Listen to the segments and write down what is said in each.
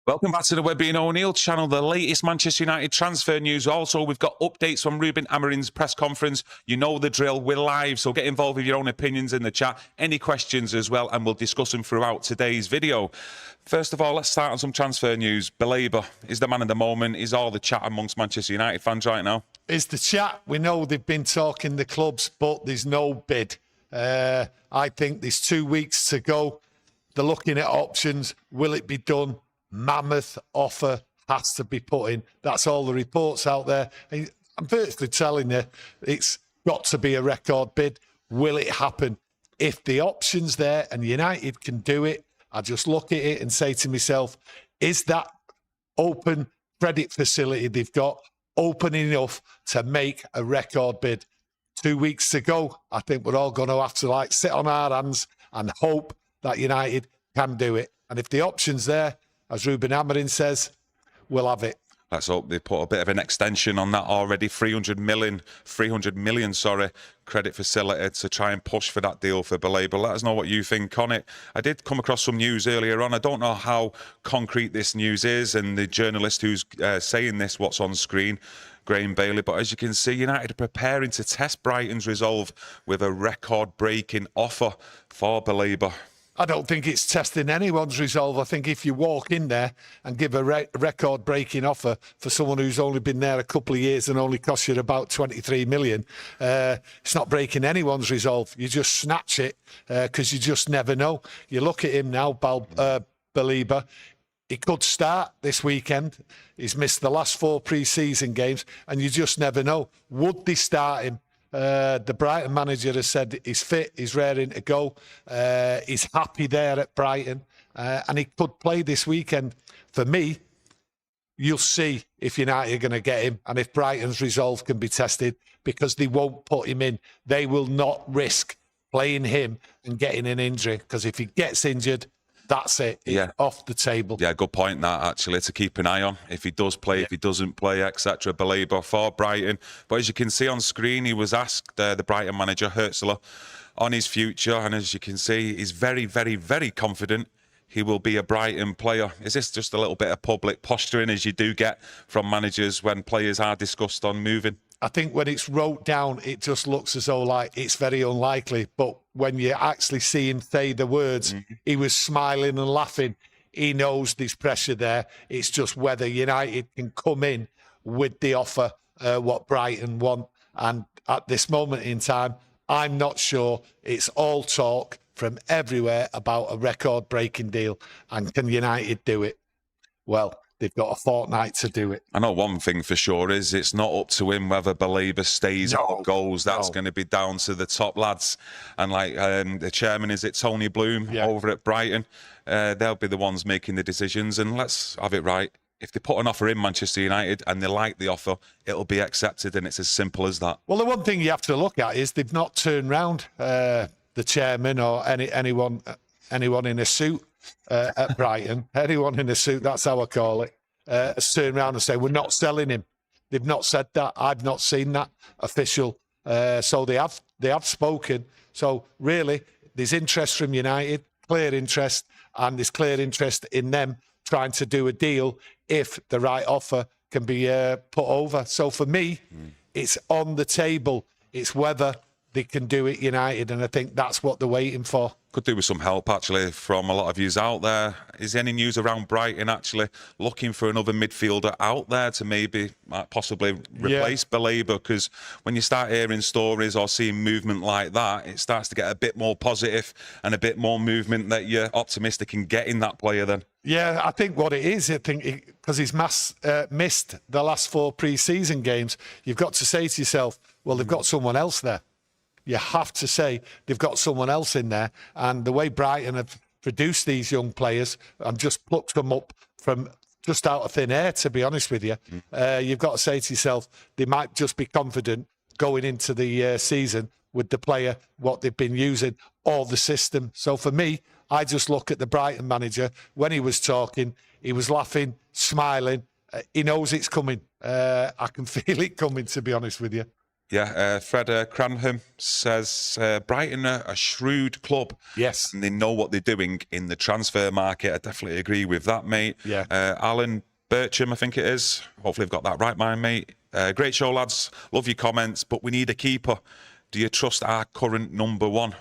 Welcome back to the Webby O'Neill channel, the latest Manchester United transfer news. Also, we've got updates from Ruben Amorim's press conference. You know the drill. We're live, so get involved with your own opinions in the chat. Any questions as well, and we'll discuss them throughout today's video. First of all, let's start on some transfer news. Baleba is the man of the moment. Is all the chat amongst Manchester United fans right now? Is the chat. We know they've been talking the clubs, but there's no bid. I think there's 2 weeks to go. They're looking at options. Will it be done? Mammoth offer has to be put in. That's all the reports out there. And I'm virtually telling you, it's got to be a record bid. Will it happen? If the option's there and United can do it, I just look at it and say to myself, is that open credit facility they've got open enough to make a record bid? 2 weeks to go. I think we're all going to have to sit on our hands and hope that United can do it. And if the option's there, as Ruben Amorim says, we'll have it. Let's hope they put a bit of an extension on that already. 300 million, credit facility to try and push for that deal for Baleba. Let us know what you think on it. I did come across some news earlier on. I don't know how concrete this news is, and the journalist who's saying this, what's on screen, Graham Bailey. But as you can see, United are preparing to test Brighton's resolve with a record-breaking offer for Baleba. I don't think it's testing anyone's resolve. I think if you walk in there and give a record-breaking offer for someone who's only been there a couple of years and only cost you about 23 million, it's not breaking anyone's resolve. You just snatch it because you just never know. You look at him now, Baleba. He could start this weekend. He's missed the last 4 pre-season games, and you just never know. Would they start him? The Brighton manager has said he's fit, he's raring to go, he's happy there at Brighton, and he could play this weekend. For me, you'll see if United are going to get him and if Brighton's resolve can be tested, because they won't put him in. They will not risk playing him and getting an injury, because if he gets injured, that's it. It's off the table. Yeah, good point that, actually, to keep an eye on. If he does play, if he doesn't play, etc. Baleba for Brighton. But as you can see on screen, he was asked, the Brighton manager, Højlund, on his future. And as you can see, he's very, very, very confident he will be a Brighton player. Is this just a little bit of public posturing, as you do get from managers when players are discussed on moving? I think when it's wrote down, it just looks as though it's very unlikely. But when you actually see him say the words, he was smiling and laughing. He knows there's pressure there. It's just whether United can come in with the offer, what Brighton want. And at this moment in time, I'm not sure. It's all talk from everywhere about a record-breaking deal. And can United do it? Well, they've got a fortnight to do it. I know one thing for sure is it's not up to him whether Baleba stays or goes. That's going to be down to the top lads. And the chairman, is it Tony Bloom over at Brighton? They'll be the ones making the decisions. And let's have it right. If they put an offer in Manchester United and they like the offer, it'll be accepted, and it's as simple as that. Well, the one thing you have to look at is they've not turned round the chairman or anyone in a suit. At Brighton, anyone in a suit, that's how I call it, has turned around and say, we're not selling him. They've not said that. I've not seen that official. So they have spoken. So really, there's interest from United, clear interest, and there's clear interest in them trying to do a deal if the right offer can be put over. So for me, it's on the table. It's whether they can do it, United, and I think that's what they're waiting for. Could do with some help, actually, from a lot of yous out there. Is there any news around Brighton actually looking for another midfielder out there to maybe possibly replace Baleba? Because when you start hearing stories or seeing movement like that, it starts to get a bit more positive and a bit more movement that you're optimistic in getting that player then. Yeah, I think what it is, because he's missed the last 4 pre-season games, you've got to say to yourself, well, they've got someone else there. You have to say they've got someone else in there. And the way Brighton have produced these young players and just plucked them up from just out of thin air, to be honest with you, you've got to say to yourself, they might just be confident going into the season with the player, what they've been using, or the system. So for me, I just look at the Brighton manager. When he was talking, he was laughing, smiling. He knows it's coming. I can feel it coming, to be honest with you. Yeah, Fred Cranham says Brighton are a shrewd club. Yes. And they know what they're doing in the transfer market. I definitely agree with that, mate. Yeah. Alan Bircham, I think it is. Hopefully I've got that right, mate. Great show, lads. Love your comments, but we need a keeper. Do you trust our current number one?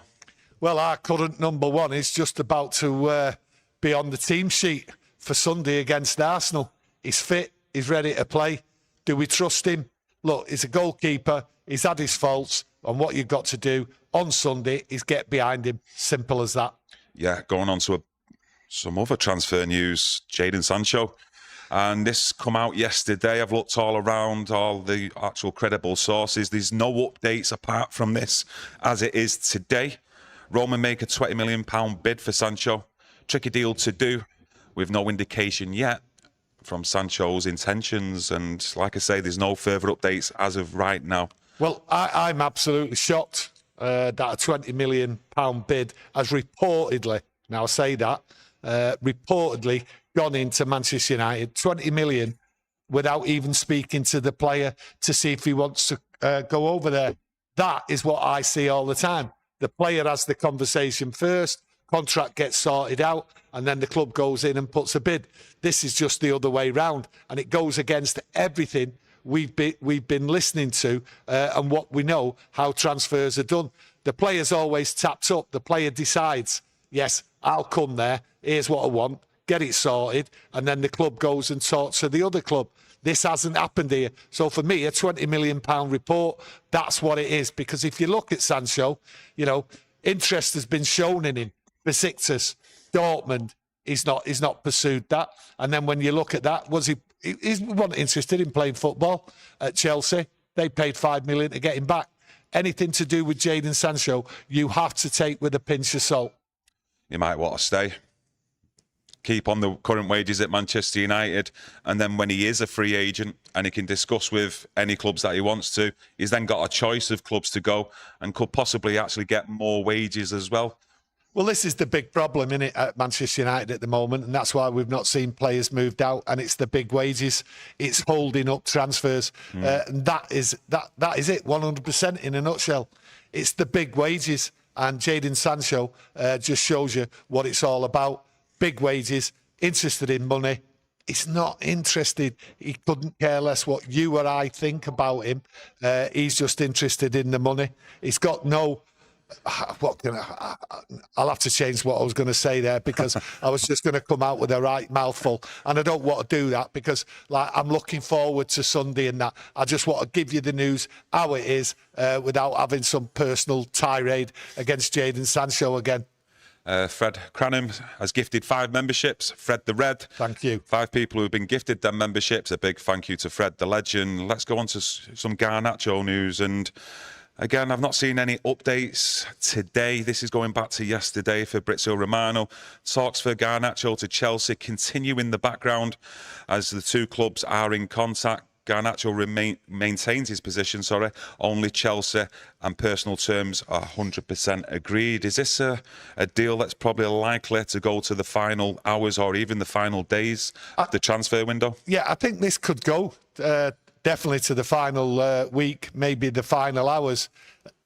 Well, our current number one is just about to be on the team sheet for Sunday against Arsenal. He's fit. He's ready to play. Do we trust him? Look, he's a goalkeeper. He's had his faults. And what you've got to do on Sunday is get behind him. Simple as that. Yeah, going on to some other transfer news. Jadon Sancho. And this come out yesterday. I've looked all around, all the actual credible sources. There's no updates apart from this as it is today. Roma make a £20 million bid for Sancho. Tricky deal to do with no indication yet from Sancho's intentions. And like I say, there's no further updates as of right now. Well, I'm absolutely shocked that a £20 million bid has reportedly, now I say that, reportedly gone into Manchester United. 20 million without even speaking to the player to see if he wants to go over there. That is what I see all the time. The player has the conversation first, contract gets sorted out, and then the club goes in and puts a bid. This is just the other way round, and it goes against everything we've been listening to and what we know how transfers are done. The player's always tapped up. The player decides, yes, I'll come there. Here's what I want. Get it sorted. And then the club goes and talks to the other club. This hasn't happened here. So for me, a £20 million report, that's what it is. Because if you look at Sancho, you know, interest has been shown in him. Besiktas, Dortmund, he's not pursued that. And then when you look at that, he wasn't interested in playing football at Chelsea. They paid $5 million to get him back. Anything to do with Jadon Sancho, you have to take with a pinch of salt. You might want to stay. Keep on the current wages at Manchester United, and then when he is a free agent and he can discuss with any clubs that he wants to, he's then got a choice of clubs to go and could possibly actually get more wages as well. Well, this is the big problem, isn't it, at Manchester United at the moment, and that's why we've not seen players moved out, and it's the big wages. It's holding up transfers, and that is it, 100% in a nutshell. It's the big wages, and Jadon Sancho just shows you what it's all about. Big wages, interested in money. He's not interested. He couldn't care less what you or I think about him. He's just interested in the money. He's got no... I'll have to change what I was going to say there, because I was just going to come out with a right mouthful, and I don't want to do that because, like, I'm looking forward to Sunday and that. I just want to give you the news how it is without having some personal tirade against Jadon Sancho again. Fred Cranham has gifted 5 memberships. Fred the Red. Thank you. 5 people who have been gifted them memberships. A big thank you to Fred the Legend. Let's go on to some Garnacho news. And again, I've not seen any updates today. This is going back to yesterday for Fabrizio Romano. Talks for Garnacho to Chelsea continue in the background as the two clubs are in contact. Garnacho maintains his position, only Chelsea and personal terms are 100% agreed. Is this a deal that's probably likely to go to the final hours or even the final days of the transfer window? Yeah, I think this could go definitely to the final week, maybe the final hours.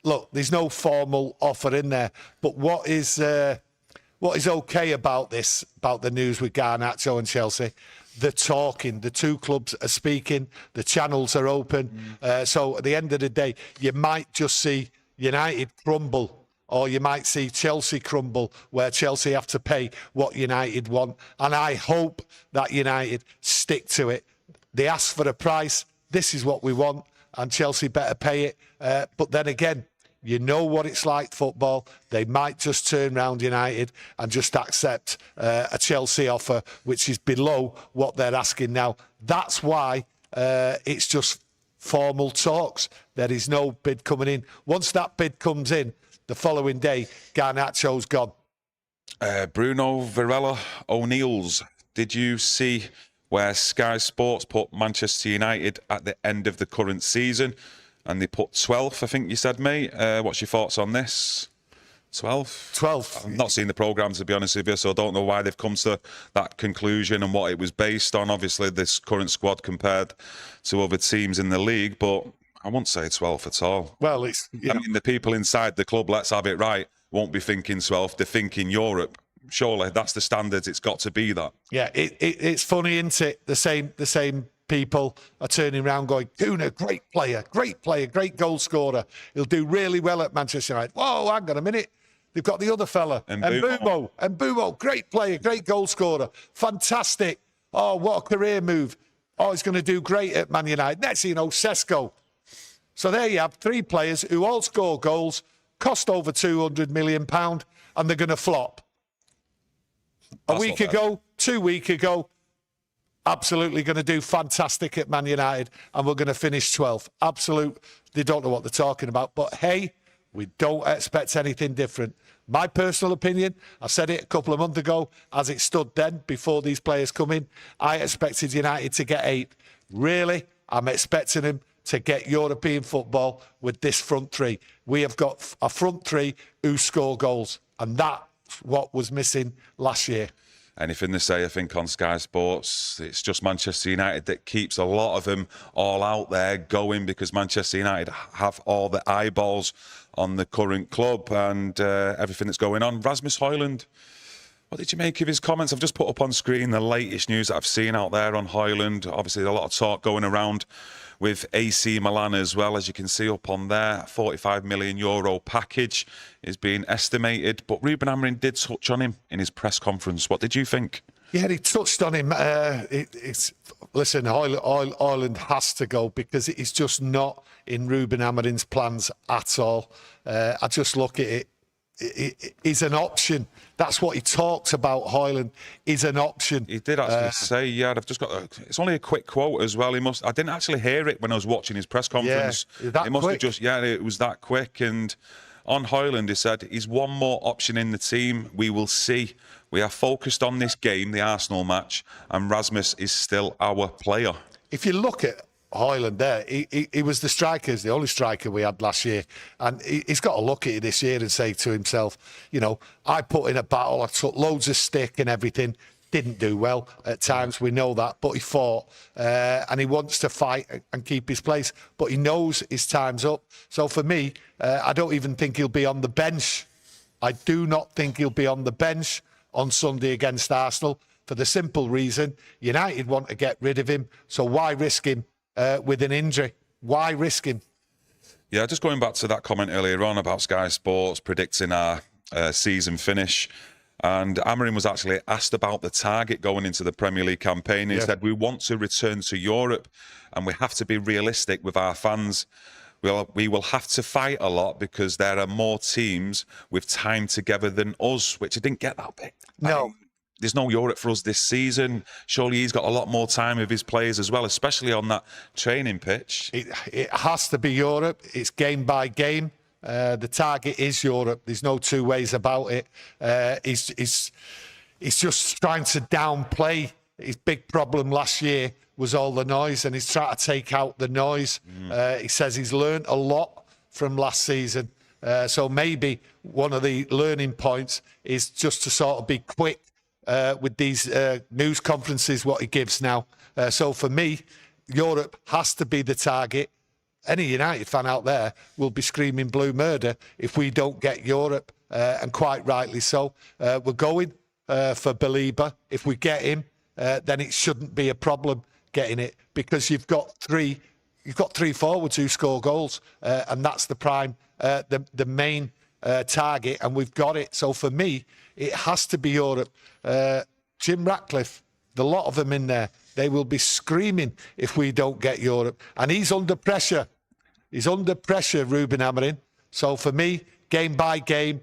Look, there's no formal offer in there, but what is okay about this, about the news with Garnacho and Chelsea? The talking, the two clubs are speaking, the channels are open. So at the end of the day, you might just see United crumble, or you might see Chelsea crumble, where Chelsea have to pay what United want. And I hope that United stick to it. They ask for a price. This is what we want, and Chelsea better pay it. But then again, you know what it's like, football. They might just turn round United and just accept a Chelsea offer, which is below what they're asking now. That's why it's just formal talks. There is no bid coming in. Once that bid comes in, the following day, Garnacho's gone. Bruno Varela O'Neill's. Did you see where Sky Sports put Manchester United at the end of the current season? And they put 12th, I think you said, mate. What's your thoughts on this? 12th? 12th. I've not seen the programme, to be honest with you, so I don't know why they've come to that conclusion and what it was based on. Obviously, this current squad compared to other teams in the league, but I won't say 12th at all. Well, it's... I mean, the people inside the club, let's have it right, won't be thinking 12th. They're thinking Europe. Surely, that's the standards. It's got to be that. Yeah, it's funny, isn't it? The same people are turning around going, Kuna, great player, great goal scorer. He'll do really well at Manchester United. Whoa, hang on a minute. They've got the other fella. And Bumo, great player, great goal scorer. Fantastic. Oh, what a career move. Oh, he's going to do great at Man United. Next thing you know, Sesko. So there you have 3 players who all score goals, cost over £200 million, and they're going to flop. A week ago, 2 weeks ago, absolutely going to do fantastic at Man United, and we're going to finish 12th. Absolute. They don't know what they're talking about. But hey, we don't expect anything different. My personal opinion, I said it a couple of months ago, as it stood then, before these players come in, I expected United to get 8. Really, I'm expecting them to get European football with this front 3. We have got a front 3 who score goals, and that's what was missing last year. Anything they say, I think, on Sky Sports, it's just Manchester United that keeps a lot of them all out there going, because Manchester United have all the eyeballs on the current club and everything that's going on. Rasmus Højlund, what did you make of his comments? I've just put up on screen the latest news that I've seen out there on Højlund. Obviously, a lot of talk going around with AC Milan as well, as you can see up on there. €45 million package is being estimated. But Ruben Amorim did touch on him in his press conference. What did you think? Yeah, he touched on him. Listen, Højlund has to go, because it's just not in Ruben Amorim's plans at all. I just look at it. Is an option. That's what he talks about. Højlund is an option. He did actually say, yeah, I've just got it's only a quick quote as well. I didn't actually hear it when I was watching his press conference. Yeah, it must have just, it was that quick. And on Højlund, he said, he's one more option in the team. We will see. We are focused on this game, the Arsenal match, and Rasmus is still our player. If you look at Højlund there, he was the only striker we had last year, and he's got to look at it this year and say to himself, you know, I put in a battle, I took loads of stick and everything, didn't do well at times, we know that, but he fought, and he wants to fight and keep his place, but he knows his time's up. So for me, I don't even think he'll be on the bench. I do not think he'll be on the bench on Sunday against Arsenal, for the simple reason United want to get rid of him, so why risk him with an injury? Why risk him? Yeah, just going back to that comment earlier on about Sky Sports predicting our season finish. And Amorim was actually asked about the target going into the Premier League campaign. He said, we want to return to Europe, and we have to be realistic with our fans. We will have to fight a lot, because there are more teams with time together than us, which I didn't get that bit. No. There's no Europe for us this season. Surely he's got a lot more time with his players as well, especially on that training pitch. It has to be Europe. It's game by game. The target is Europe. There's no two ways about it. He's just trying to downplay his big problem last year was all the noise, and he's trying to take out the noise. He says he's learned a lot from last season. So maybe one of the learning points is just to sort of be quick with these news conferences, what he gives now. So for me, Europe has to be the target. Any United fan out there will be screaming blue murder if we don't get Europe, and quite rightly so. We're going for Belieber. If we get him, then it shouldn't be a problem getting it, because you've got three forwards who score goals, and that's the prime, the main target, and we've got it. So for me, it has to be Europe. Jim Ratcliffe, the lot of them in there, they will be screaming if we don't get Europe. And he's under pressure. He's under pressure, Ruben Amorim. So for me, game by game,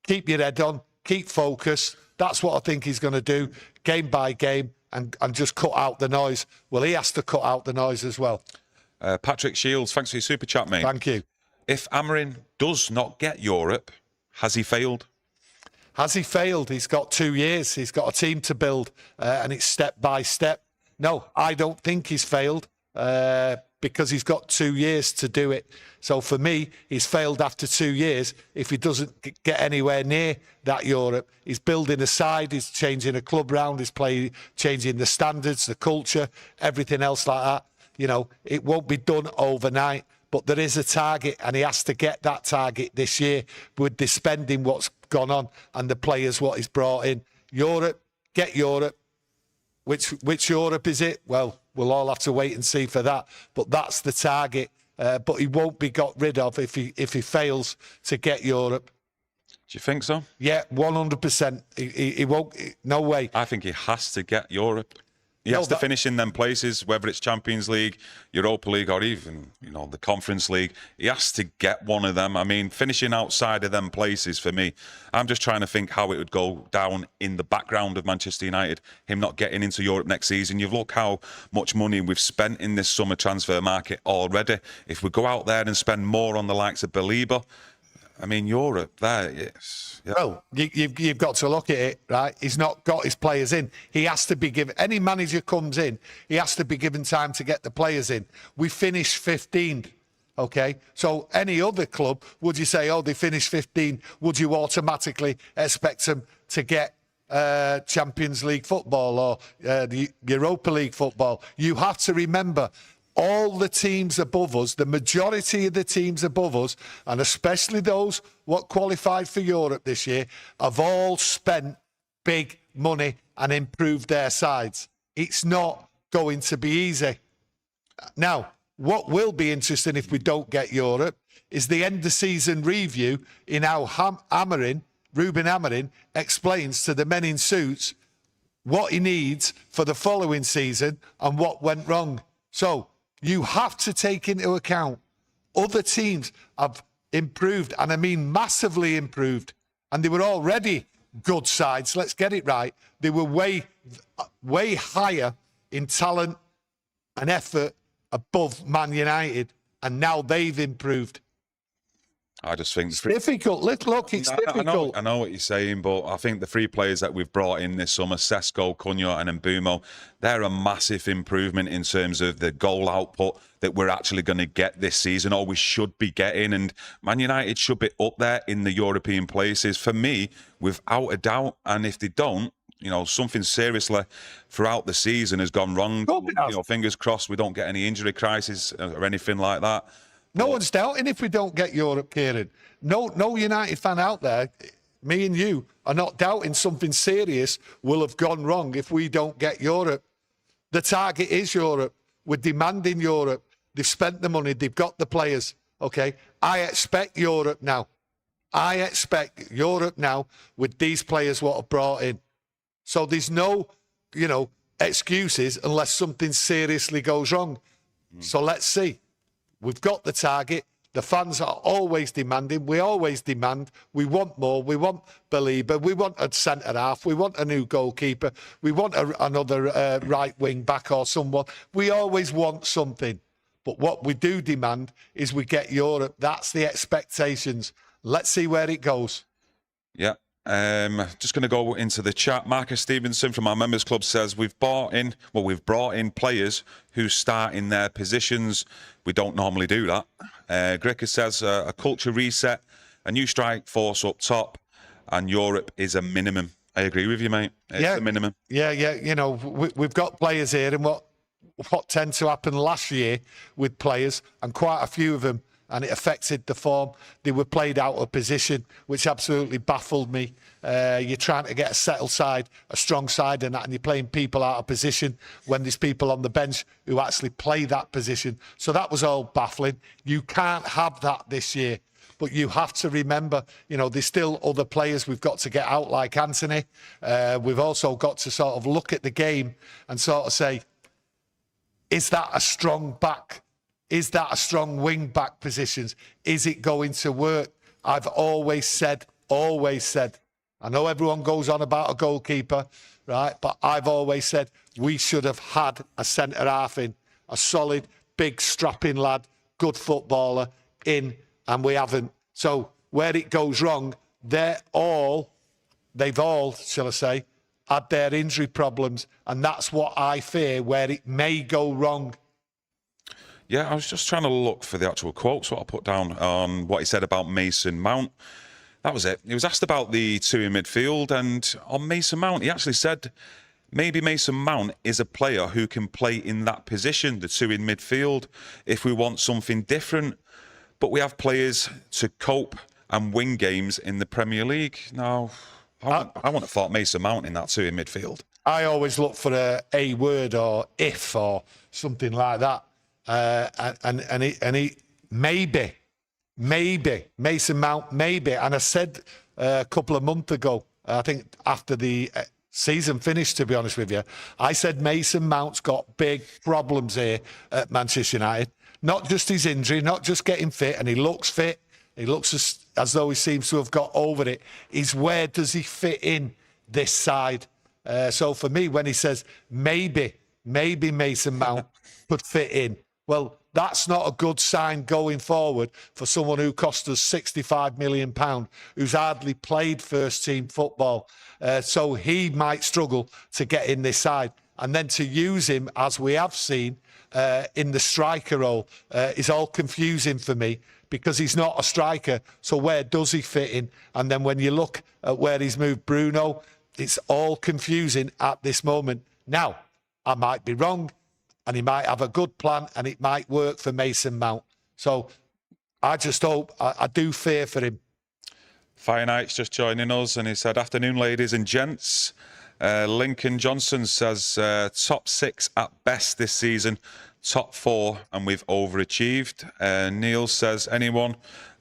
keep your head on, keep focused. That's what I think he's going to do, game by game, and just cut out the noise. Well, he has to cut out the noise as well. Patrick Shields, thanks for your super chat, mate. Thank you. If Amorim does not get Europe, has he failed? Has he failed? He's got 2 years. He's got a team to build, and it's step by step. No, I don't think he's failed, because he's got 2 years to do it. So for me, he's failed after 2 years if he doesn't get anywhere near that Europe. He's building a side, he's changing a club round, he's changing the standards, the culture, everything else like that. You know, it won't be done overnight, but there is a target, and he has to get that target this year with the spending what's gone on and the players what he's brought in. Europe, get Europe. Which Europe is it? Well, we'll all have to wait and see for that. But that's the target. But he won't be got rid of if he fails to get Europe. Do you think so? Yeah, 100%. He won't. No way. I think he has to get Europe. He has to finish in them places, whether it's Champions League, Europa League, or even, the Conference League. He has to get one of them. I mean, finishing outside of them places, for me, I'm just trying to think how it would go down in the background of Manchester United, him not getting into Europe next season. You look how much money we've spent in this summer transfer market already. If we go out there and spend more on the likes of Belieber, I mean, Europe, there, yes. Yeah. Well, you've got to look at it, right? He's not got his players in. He has to be given, any manager comes in, he has to be given time to get the players in. We finished 15th, okay? So any other club, would you say, oh, they finished 15, would you automatically expect them to get Champions League football or the Europa League football? You have to remember, all the teams above us, the majority of the teams above us, and especially those what qualified for Europe this year, have all spent big money and improved their sides. It's not going to be easy. Now, what will be interesting if we don't get Europe is the end of season review in how Ruben Amorim explains to the men in suits what he needs for the following season and what went wrong. So, you have to take into account other teams have improved, and I mean massively improved, and they were already good sides. Let's get it right. They were way higher in talent and effort above Man United, and now they've improved. I just think it's difficult. Look, it's difficult. I know what you're saying, but I think the three players that we've brought in this summer, Sesko, Cunha and Mbumo, they're a massive improvement in terms of the goal output that we're actually going to get this season, or we should be getting. And Man United should be up there in the European places, for me, without a doubt. And if they don't, something seriously throughout the season has gone wrong. Fingers crossed we don't get any injury crisis or anything like that. No one's doubting if we don't get Europe, Kieran. No United fan out there, me and you, are not doubting something serious will have gone wrong if we don't get Europe. The target is Europe. We're demanding Europe. They've spent the money. They've got the players. Okay? I expect Europe now. I expect Europe now with these players what are brought in. So there's no, excuses unless something seriously goes wrong. So let's see. We've got the target. The fans are always demanding. We always demand. We want more. We want Belieber. We want a centre-half. We want a new goalkeeper. We want another right wing back or someone. We always want something. But what we do demand is we get Europe. That's the expectations. Let's see where it goes. Yeah. Just going to go into the chat. Marcus Stevenson from our members club says we've brought in players who start in their positions. We don't normally do that. Greca says a culture reset, a new strike force up top, and Europe is a minimum. I agree with you, mate. It's the minimum. Yeah. We've got players here, and what tended to happen last year with players, and quite a few of them, and it affected the form. They were played out of position, which absolutely baffled me. You're trying to get a settled side, a strong side, and you're playing people out of position when there's people on the bench who actually play that position. So that was all baffling. You can't have that this year. But you have to remember, there's still other players we've got to get out, like Anthony. We've also got to sort of look at the game and sort of say, is that a strong back? Is that a strong wing-back positions? Is it going to work? I've always said, I know everyone goes on about a goalkeeper, right? But I've always said we should have had a centre-half in, a solid, big, strapping lad, good footballer in, and we haven't. So where it goes wrong, they've all, shall I say, had their injury problems, and that's what I fear, where it may go wrong. Yeah, I was just trying to look for the actual quotes, what I put down on what he said about Mason Mount. That was it. He was asked about the two in midfield, and on Mason Mount, he actually said, maybe Mason Mount is a player who can play in that position, the two in midfield, if we want something different. But we have players to cope and win games in the Premier League. No, I want to thought Mason Mount in that two in midfield. I always look for a word or if or something like that. And he maybe Mason Mount, maybe. And I said a couple of months ago, I think after the season finished, to be honest with you, I said Mason Mount's got big problems here at Manchester United. Not just his injury, not just getting fit, and he looks fit. He looks as though he seems to have got over it. Is where does he fit in this side? So for me, when he says maybe Mason Mount could fit in, well, that's not a good sign going forward for someone who cost us £65 million, who's hardly played first-team football. So he might struggle to get in this side. And then to use him, as we have seen, in the striker role is all confusing for me because he's not a striker. So where does he fit in? And then when you look at where he's moved Bruno, it's all confusing at this moment. Now, I might be wrong, and he might have a good plan, and it might work for Mason Mount. So I just hope, I do fear for him. Fire Knight's just joining us, and he said, "Afternoon, ladies and gents." Lincoln Johnson says, top 6 at best this season, top 4, and we've overachieved. Neil says, anyone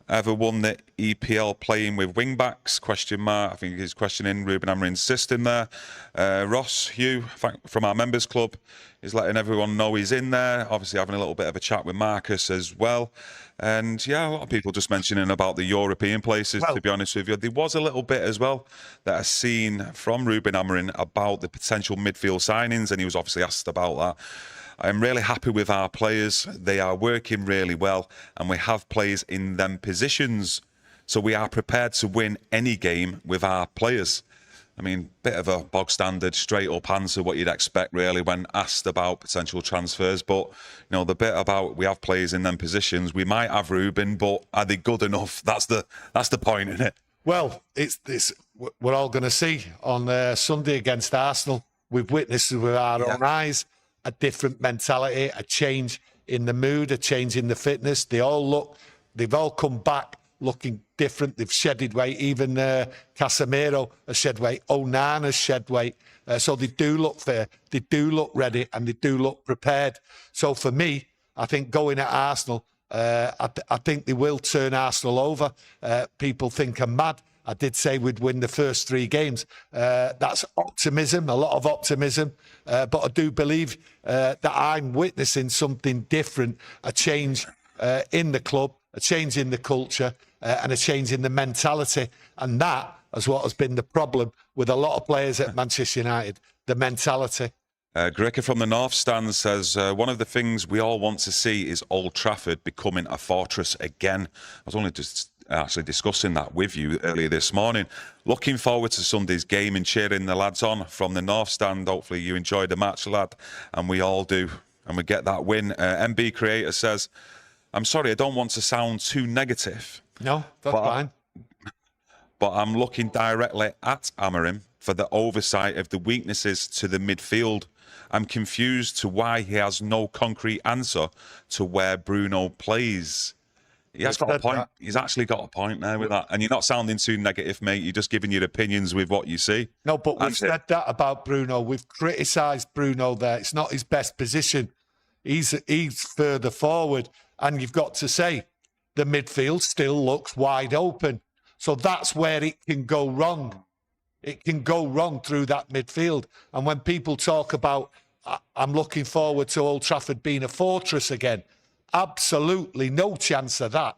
ever won the EPL playing with wing-backs? Question mark. I think he's questioning Ruben Amorim's system there. Ross Hugh from our members club is letting everyone know he's in there. Obviously having a little bit of a chat with Marcus as well. And yeah, a lot of people just mentioning about the European places, to be honest with you. There was a little bit as well that I've seen from Ruben Amorim about the potential midfield signings, and he was obviously asked about that. I'm really happy with our players. They are working really well, and we have players in them positions. So we are prepared to win any game with our players. I mean, bit of a bog standard, straight up answer, what you'd expect really when asked about potential transfers. But, you know, the bit about we have players in them positions, we might have Ruben, but are they good enough? That's the point, isn't it? Well, we're all going to see on Sunday against Arsenal. We've witnessed with our own eyes a different mentality, a change in the mood, a change in the fitness. They've all come back looking different. They've shedded weight. Even Casemiro has shed weight. Onana has shed weight. So they do look fair. They do look ready, and they do look prepared. So for me, I think going at Arsenal, I think they will turn Arsenal over. People think I'm mad. I did say we'd win the first 3 games. That's optimism, a lot of optimism. But I do believe that I'm witnessing something different, a change in the club, a change in the culture, and a change in the mentality. And that is what has been the problem with a lot of players at Manchester United, the mentality. Grecka from the North Stand says, one of the things we all want to see is Old Trafford becoming a fortress again. I was only just actually discussing that with you earlier this morning. Looking forward to Sunday's game and cheering the lads on from the North Stand. Hopefully you enjoyed the match, lad, and we all do, and we get that win. MB Creator says, I'm sorry, I don't want to sound too negative. No, that's fine. But I'm looking directly at Amorim for the oversight of the weaknesses to the midfield. I'm confused to why he has no concrete answer to where Bruno plays. He has got a point. He's actually got a point there with that. And you're not sounding too negative, mate. You're just giving your opinions with what you see. No, but we've said that about Bruno. We've criticised Bruno there. It's not his best position. He's further forward. And you've got to say, the midfield still looks wide open. So that's where it can go wrong. It can go wrong through that midfield. And when people talk about, I'm looking forward to Old Trafford being a fortress again, absolutely no chance of that.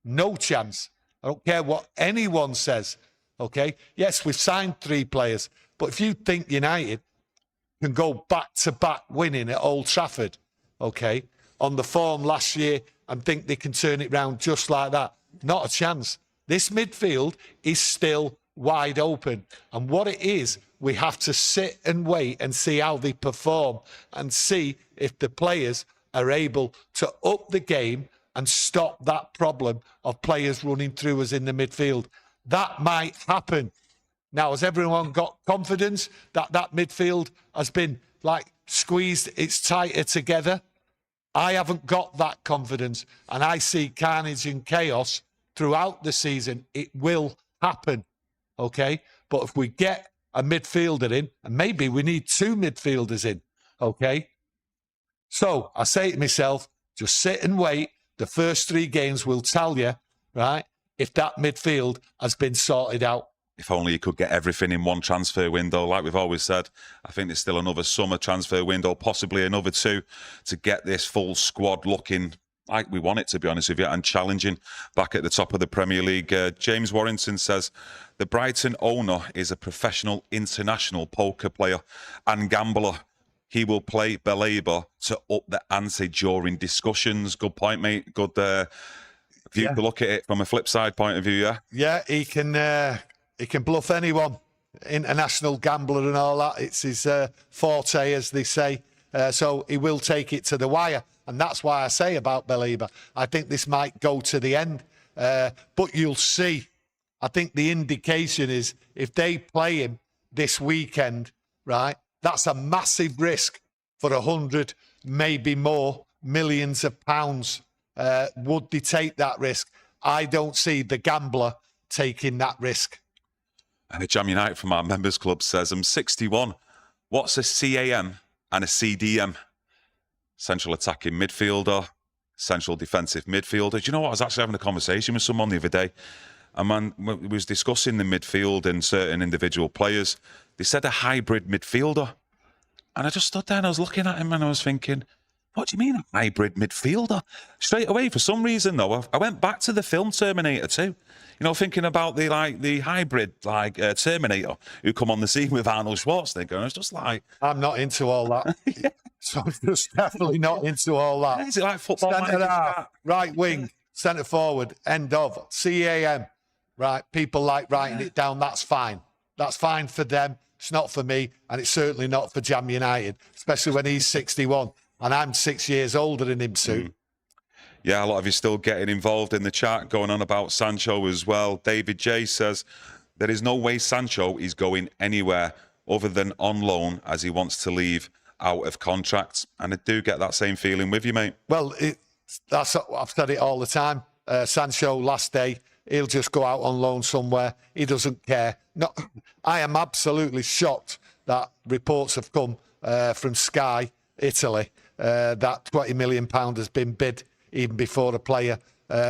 No chance. I don't care what anyone says, okay? Yes, we've signed 3 players, but if you think United can go back-to-back winning at Old Trafford, okay, on the form last year, and think they can turn it round just like that, not a chance. This midfield is still wide open. And what it is, we have to sit and wait and see how they perform and see if the players are able to up the game and stop that problem of players running through us in the midfield. That might happen Now, has everyone got confidence that that midfield has been like squeezed, it's tighter together? I haven't got that confidence, and I see carnage and chaos throughout the season. It will happen, okay? But if we get a midfielder in, and maybe we need 2 midfielders in, okay? So I say to myself, just sit and wait. The first 3 games will tell you, right, if that midfield has been sorted out. If only you could get everything in one transfer window. Like we've always said, I think there's still another summer transfer window, possibly another 2, to get this full squad looking like we want it, to be honest with you, and challenging back at the top of the Premier League. James Warrington says, the Brighton owner is a professional international poker player and gambler. He will play Baleba to up the ante during discussions. Good point, mate. Good view to look at it from a flip side point of view, yeah? Yeah, he can bluff anyone. International gambler and all that. It's his forte, as they say. So he will take it to the wire. And that's why I say about Baleba, I think this might go to the end. But you'll see. I think the indication is if they play him this weekend, right, that's a massive risk for 100, maybe more, millions of pounds. Would they take that risk? I don't see the gambler taking that risk. And a Jam United from our members club says, I'm 61. What's a CAM and a CDM? Central attacking midfielder, central defensive midfielder. Do you know what? I was actually having a conversation with someone the other day. And man, we was discussing the midfield and certain individual players. They said a hybrid midfielder. And I just stood there and I was looking at him and I was thinking, what do you mean a hybrid midfielder? Straight away, for some reason, though, I went back to the film Terminator 2. You know, thinking about the hybrid Terminator who come on the scene with Arnold Schwarzenegger. And I was just like, I'm not into all that. yeah. So I'm just definitely not into all that. Is it like football? Centre half, right wing, centre forward, end of. CAM, right? People like writing it down. That's fine. That's fine for them. It's not for me, and it's certainly not for Jam United, especially when he's 61 and I'm 6 years older than him soon. Yeah, a lot of you still getting involved in the chat, going on about Sancho as well. David J says, there is no way Sancho is going anywhere other than on loan, as he wants to leave out of contract. And I do get that same feeling with you, mate. Well, I've said it all the time. Sancho, last day, he'll just go out on loan somewhere. He doesn't care. No, I am absolutely shocked that reports have come from Sky, Italy, that £20 million has been bid even before the player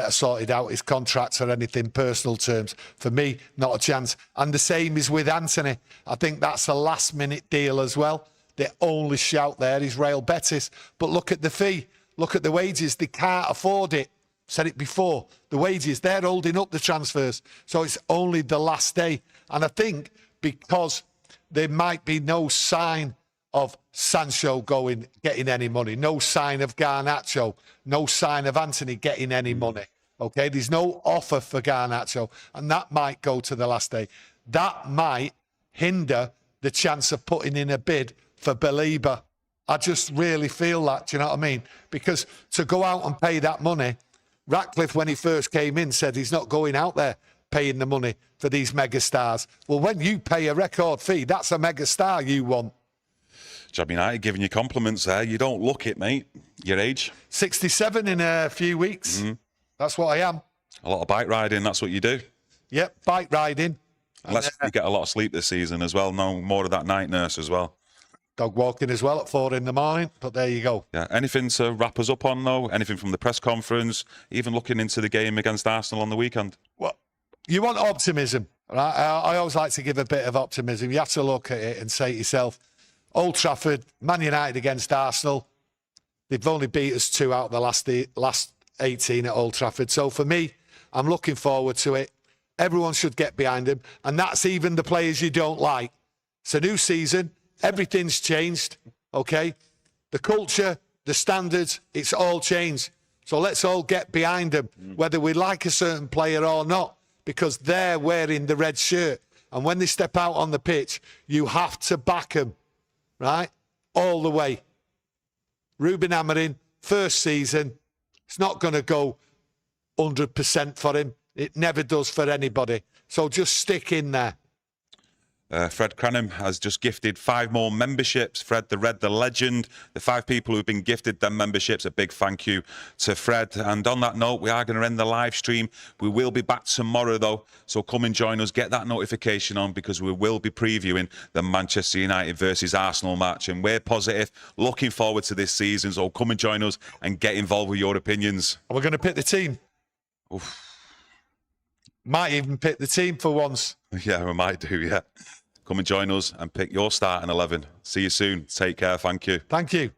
sorted out his contracts or anything, personal terms. For me, not a chance. And the same is with Anthony. I think that's a last-minute deal as well. The only shout there is Real Betis. But look at the fee. Look at the wages. They can't afford it. Said it before. The wages, they're holding up the transfers. So it's only the last day. And I think because there might be no sign of Sancho getting any money, no sign of Garnacho, no sign of Anthony getting any money. Okay, there's no offer for Garnacho, and that might go to the last day. That might hinder the chance of putting in a bid for Baleba. I just really feel that, do you know what I mean? Because to go out and pay that money, Ratcliffe, when he first came in, said he's not going out there paying the money for these mega stars. Well, when you pay a record fee, that's a mega star you want. Jam United giving you compliments there. You don't look it, mate. Your age? 67 in a few weeks. That's what I am. A lot of bike riding, that's what you do. Yep, bike riding. Unless you get a lot of sleep this season as well. No more of that night nurse as well. Dog walking as well at 4 in the morning, but there you go. Yeah. Anything to wrap us up on, though? Anything from the press conference? Even looking into the game against Arsenal on the weekend? Well, you want optimism, right? I always like to give a bit of optimism. You have to look at it and say to yourself, Old Trafford, Man United against Arsenal. They've only beat us 2 out of the last 18 at Old Trafford. So for me, I'm looking forward to it. Everyone should get behind him. And that's even the players you don't like. It's a new season. Everything's changed, okay? The culture, the standards, it's all changed. So let's all get behind them, whether we like a certain player or not, because they're wearing the red shirt. And when they step out on the pitch, you have to back them, right? All the way. Ruben Amorim, first season, it's not going to go 100% for him. It never does for anybody. So just stick in there. Fred Cranham has just gifted 5 more memberships. Fred the Red, the legend. The 5 people who've been gifted them memberships, a big thank you to Fred. And on that note, we are going to end the live stream. We will be back tomorrow, though. So come and join us. Get that notification on, because we will be previewing the Manchester United versus Arsenal match. And we're positive, looking forward to this season. So come and join us and get involved with your opinions. We're going to pick the team. Oof. Might even pick the team for once. Yeah, we might do, yeah. Come and join us and pick your starting 11. See you soon. Take care. Thank you. Thank you.